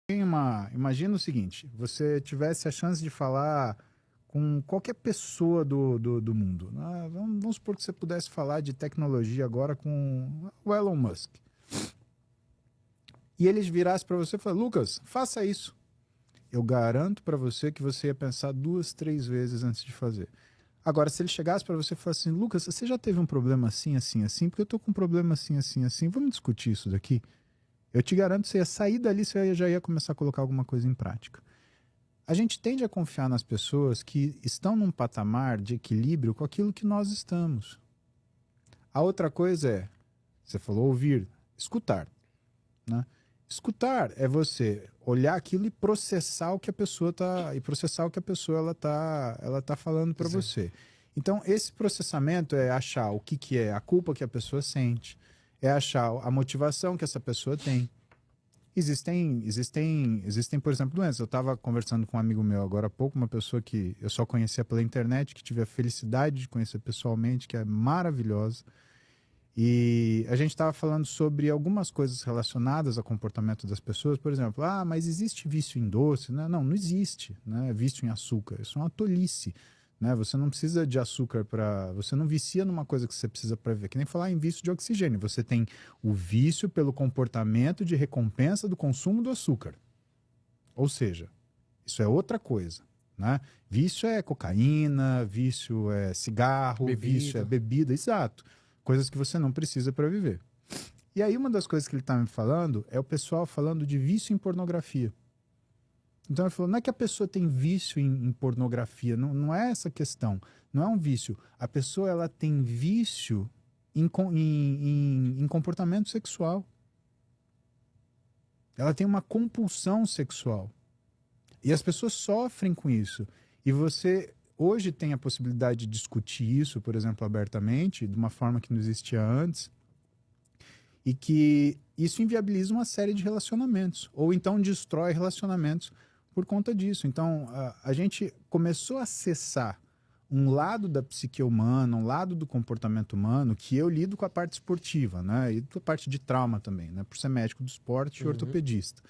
Imagina o seguinte, você tivesse a chance de falar com qualquer pessoa do mundo. Né? Vamos supor que você pudesse falar de tecnologia agora com o Elon Musk. E eles virassem para você e falassem, Lucas, faça isso. Eu garanto para você que você ia pensar 2, 3 vezes antes de fazer. Agora, se ele chegasse para você e falasse assim, Lucas, você já teve um problema assim, assim, assim? Porque eu tô com um problema assim, assim, assim. Vamos discutir isso daqui? Eu te garanto que você ia sair dali, você já ia começar a colocar alguma coisa em prática. A gente tende a confiar nas pessoas que estão num patamar de equilíbrio com aquilo que nós estamos. A outra coisa é, você falou ouvir, escutar. Né? Escutar é você olhar aquilo e processar o que a pessoa ela tá falando para você. Então, esse processamento é achar o que é a culpa que a pessoa sente, é achar a motivação que essa pessoa tem. Existem, por exemplo, doenças. Eu estava conversando com um amigo meu agora há pouco, uma pessoa que eu só conhecia pela internet, que tive a felicidade de conhecer pessoalmente, que é maravilhosa. E a gente estava falando sobre algumas coisas relacionadas ao comportamento das pessoas. Por exemplo, mas existe vício em doce? Não, não existe, né? Vício em açúcar. Isso é uma tolice. Né? Você não precisa de açúcar para... Você não vicia numa coisa que você precisa para viver. Que nem falar em vício de oxigênio. Você tem o vício pelo comportamento de recompensa do consumo do açúcar. Ou seja, isso é outra coisa. Né? Vício é cocaína, vício é cigarro, vício é bebida, exato. Coisas que você não precisa para viver. E aí uma das coisas que ele está me falando é o pessoal falando de vício em pornografia. Então ele falou, não é que a pessoa tem vício em pornografia, não é essa questão, não é um vício. A pessoa ela tem vício em comportamento sexual. Ela tem uma compulsão sexual. E as pessoas sofrem com isso. E você hoje tem a possibilidade de discutir isso, por exemplo, abertamente, de uma forma que não existia antes, e que isso inviabiliza uma série de relacionamentos, ou então destrói relacionamentos por conta disso. Então, a gente começou a acessar um lado da psique humana, um lado do comportamento humano, que eu lido com a parte esportiva, né? E com a parte de trauma também, né? Por ser médico do esporte e ortopedista.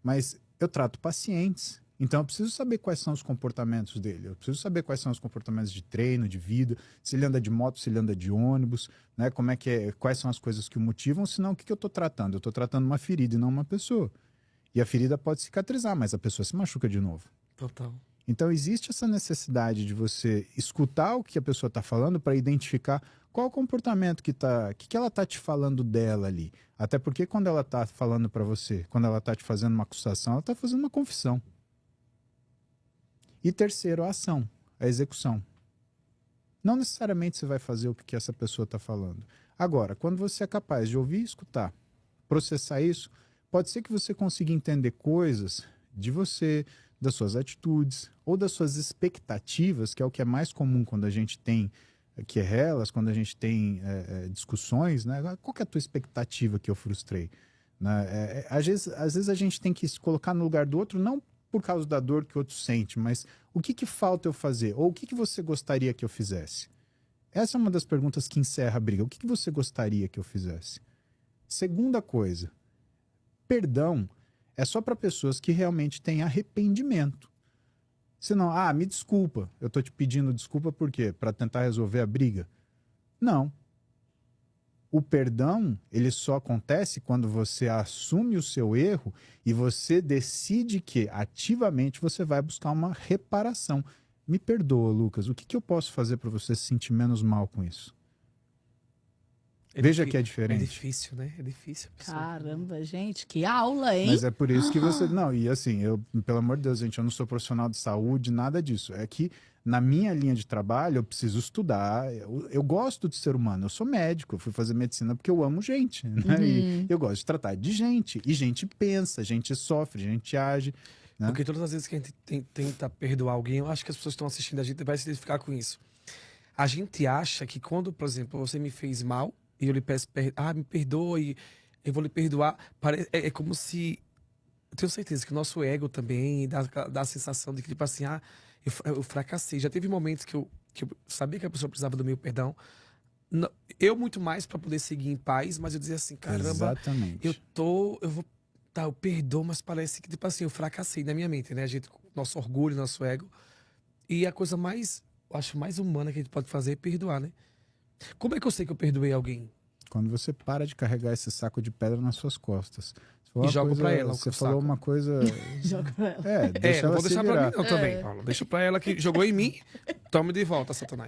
Mas eu trato pacientes, então eu preciso saber quais são os comportamentos dele, eu preciso saber quais são os comportamentos de treino, de vida, se ele anda de moto, se ele anda de ônibus, né? Como é que é, quais são as coisas que o motivam, senão o que eu estou tratando? Eu estou tratando uma ferida e não uma pessoa. E a ferida pode cicatrizar, mas a pessoa se machuca de novo. Total. Então existe essa necessidade de você escutar o que a pessoa está falando para identificar qual o comportamento que ela está te falando dela ali. Até porque quando ela está falando para você, quando ela está te fazendo uma acusação, ela está fazendo uma confissão. E terceiro, a ação, a execução. Não necessariamente você vai fazer o que essa pessoa está falando. Agora, quando você é capaz de ouvir e escutar, processar isso, pode ser que você consiga entender coisas de você, das suas atitudes ou das suas expectativas, que é o que é mais comum quando a gente tem quando a gente tem discussões, né? Qual que é a tua expectativa que eu frustrei? Né? Às vezes a gente tem que se colocar no lugar do outro, não por causa da dor que o outro sente, mas o que falta eu fazer? Ou o que você gostaria que eu fizesse? Essa é uma das perguntas que encerra a briga. O que você gostaria que eu fizesse? Segunda coisa, perdão é só para pessoas que realmente têm arrependimento. Senão, me desculpa, eu tô te pedindo desculpa por quê? Para tentar resolver a briga? Não. O perdão, ele só acontece quando você assume o seu erro e você decide que ativamente você vai buscar uma reparação. Me perdoa, Lucas, o que eu posso fazer para você se sentir menos mal com isso? Veja que é diferente. É difícil, né? É difícil. Caramba, gente, que aula, hein? Mas é por isso que você... Não, e assim, pelo amor de Deus, gente, eu não sou profissional de saúde, nada disso. É que na minha linha de trabalho eu preciso estudar. Eu gosto de ser humano, eu sou médico, eu fui fazer medicina porque eu amo gente, né? E eu gosto de tratar de gente. E gente pensa, gente sofre, gente age. Né? Porque todas as vezes que a gente tenta perdoar alguém, eu acho que as pessoas que estão assistindo a gente vai se identificar com isso. A gente acha que quando, por exemplo, você me fez mal, e eu lhe peço, me perdoe, eu vou lhe perdoar. É como se... Eu tenho certeza que o nosso ego também dá a sensação de que, tipo assim, eu fracassei. Já teve momentos que eu sabia que a pessoa precisava do meu perdão. Eu muito mais para poder seguir em paz, mas eu dizia assim, caramba, exatamente. eu vou tá, eu perdoo, mas parece que, tipo assim, eu fracassei na minha mente, né? A gente, nosso orgulho, nosso ego. E a coisa mais, eu acho, mais humana que a gente pode fazer é perdoar, né? Como é que eu sei que eu perdoei alguém? Quando você para de carregar esse saco de pedra nas suas costas. E jogo pra ela o Você saco. falou uma coisa... Joga pra ela. É, deixa Não ela vou se deixar virar. pra mim não também, Paulo. Deixa pra ela que jogou em mim, tome de volta, Satanás.